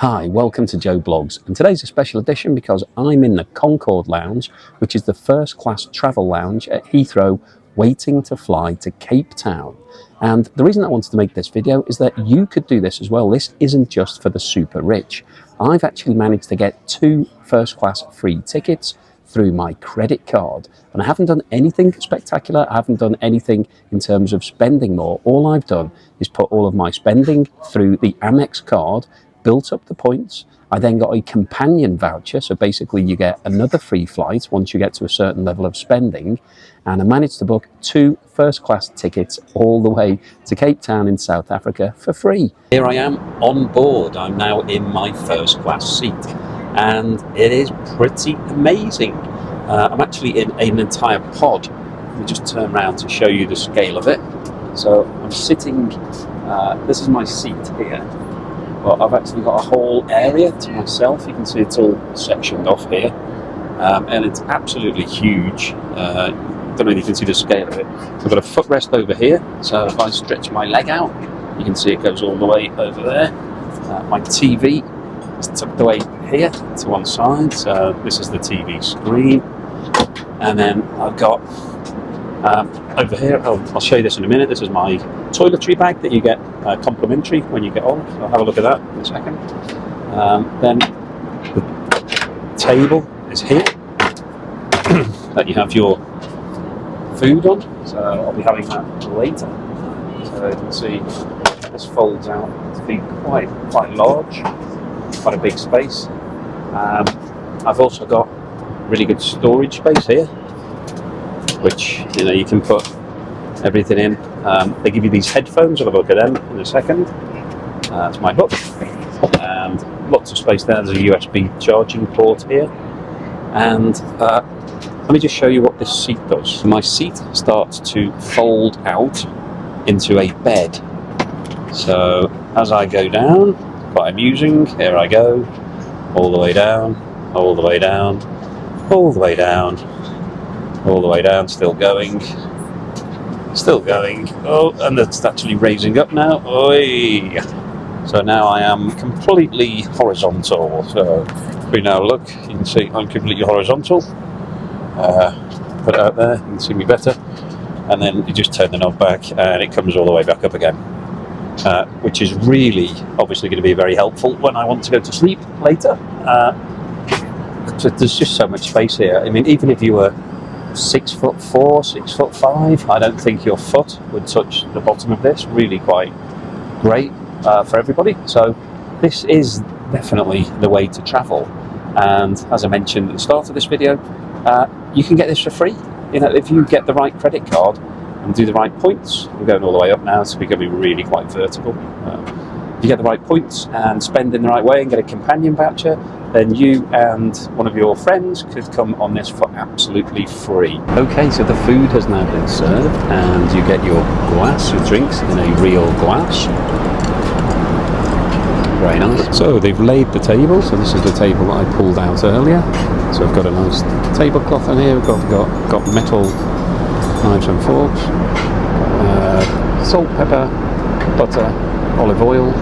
Hi, welcome to Joe Blogs, and today's a special edition because I'm in the Concorde Lounge, which is the first class travel lounge at Heathrow, waiting to fly to Cape Town. And the reason I wanted to make this video is that you could do this as well. This isn't just for the super rich. I've actually managed to get 2 first class free tickets through my credit card, and I haven't done anything spectacular. I haven't done anything in terms of spending more. All I've done is put all of my spending through the Amex card, built up the points. I then got a companion voucher, so basically you get another free flight once you get to a certain level of spending, and I managed to book 2 first class tickets all the way to Cape Town in South Africa for free. Here I am on board. I'm now in my first class seat and it is pretty amazing. I'm actually in an entire pod. Let me just turn around to show you the scale of it. So I'm sitting, this is my seat here. But I've actually got a whole area to myself. You can see it's all sectioned off here, and it's absolutely huge. Don't know if you can see the scale of it. I've got a footrest over here, so if I stretch my leg out, you can see it goes all the way over there. My TV is tucked away here to one side, so this is the TV screen. And then I've got over here, I'll show you this in a minute. This is my toiletry bag that you get complimentary when you get on. So I'll have a look at that in a second. Then the table is here that you have your food on. So I'll be having that later. So you can see this folds out to be quite large, quite a big space. I've also got really good storage space here, which you can put everything in. They give you these headphones. I'll have a look at them in a second. That's my hook, and lots of space there. There's a USB charging port here, and let me just show you what this seat does. My seat starts to fold out into a bed. So as I go down, quite amusing. Here I go, all the way down, all the way down, all the way down, all the way down, still going, oh, and it's actually raising up now. Oi. So now I am completely horizontal. So if we now look, you can see I'm completely horizontal. Put it out there, you can see me better, and then you just turn the knob back and it comes all the way back up again, which is really obviously going to be very helpful when I want to go to sleep later. So there's just so much space here. I mean, even if you were 6'4", 6'5", I don't think your foot would touch the bottom of this. Really quite great for everybody. So this is definitely the way to travel. And as I mentioned at the start of this video, you can get this for free. If you get the right credit card and do the right points. We're going all the way up now, so we're going to be really quite vertical. If you get the right points and spend in the right way and get a companion voucher, then you and one of your friends could come on this for absolutely free. Okay, so the food has now been served and you get your glass, your drinks in a real glass. Very nice. So they've laid the table, so this is the table that I pulled out earlier. So I've got a nice tablecloth in here, we've got metal knives and forks, salt, pepper, butter, olive oil,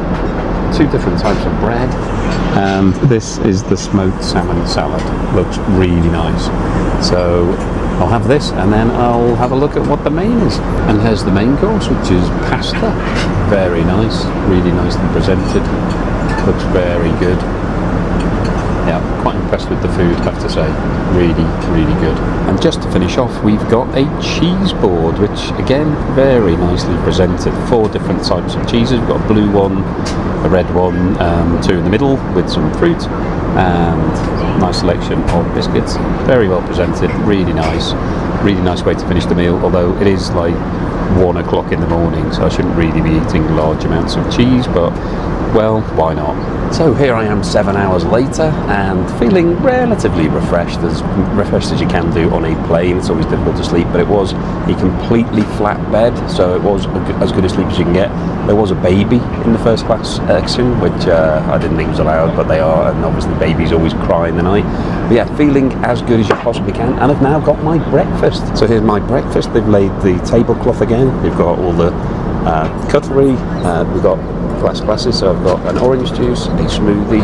2 different types of bread. And this is the smoked salmon salad. Looks really nice. So I'll have this and then I'll have a look at what the main is. And here's the main course, which is pasta. Very nice, really nicely presented. Looks very good. Yeah, quite impressed with the food, I have to say. Really, really good. And just to finish off, we've got a cheese board, which again, very nicely presented. 4 different types of cheeses. We've got a blue one, a red one, 2 in the middle with some fruit, and nice selection of biscuits. Very well presented, really nice way to finish the meal, although it is like 1 o'clock in the morning, so I shouldn't really be eating large amounts of cheese, but well, why not? So here I am 7 hours later and feeling relatively refreshed, as refreshed as you can do on a plane. It's always difficult to sleep, but it was a completely flat bed, so it was as good a sleep as you can get. There was a baby in the first class section, which I didn't think was allowed, but they are, and obviously babies always cry in the night. But yeah, feeling as good as you possibly can, and I've now got my breakfast. So here's my breakfast. They've laid the tablecloth again. We've got all the cutlery. We've got glass glasses. So I've got an orange juice, a smoothie,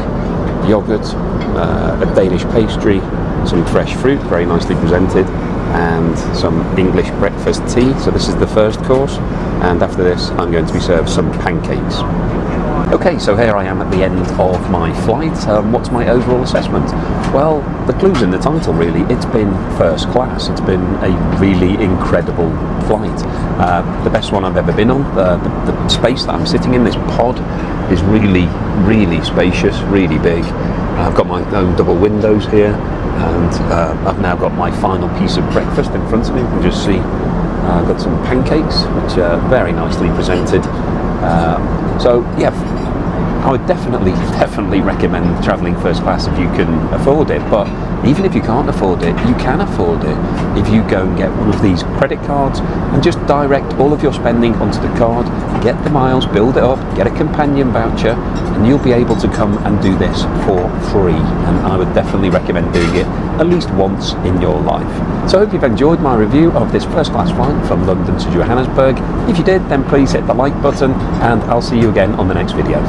yogurt, a Danish pastry, some fresh fruit, very nicely presented, and some English breakfast tea. So this is the first course, and after this I'm going to be served some pancakes. Okay, so here I am at the end of my flight. What's my overall assessment? Well, the clue's in the title really. It's been first class. It's been a really incredible flight. The best one I've ever been on. The space that I'm sitting in, this pod, is really, really spacious, really big. I've got my own double windows here, and I've now got my final piece of breakfast in front of me. You can just see I've got some pancakes, which are very nicely presented. So yeah, I would definitely recommend travelling first class if you can afford it. But even if you can't afford it, you can afford it if you go and get one of these credit cards and just direct all of your spending onto the card, get the miles, build it up, get a companion voucher, and you'll be able to come and do this for free. And I would definitely recommend doing it at least once in your life. So I hope you've enjoyed my review of this first class flight from London to Johannesburg. If you did, then please hit the like button, and I'll see you again on the next video.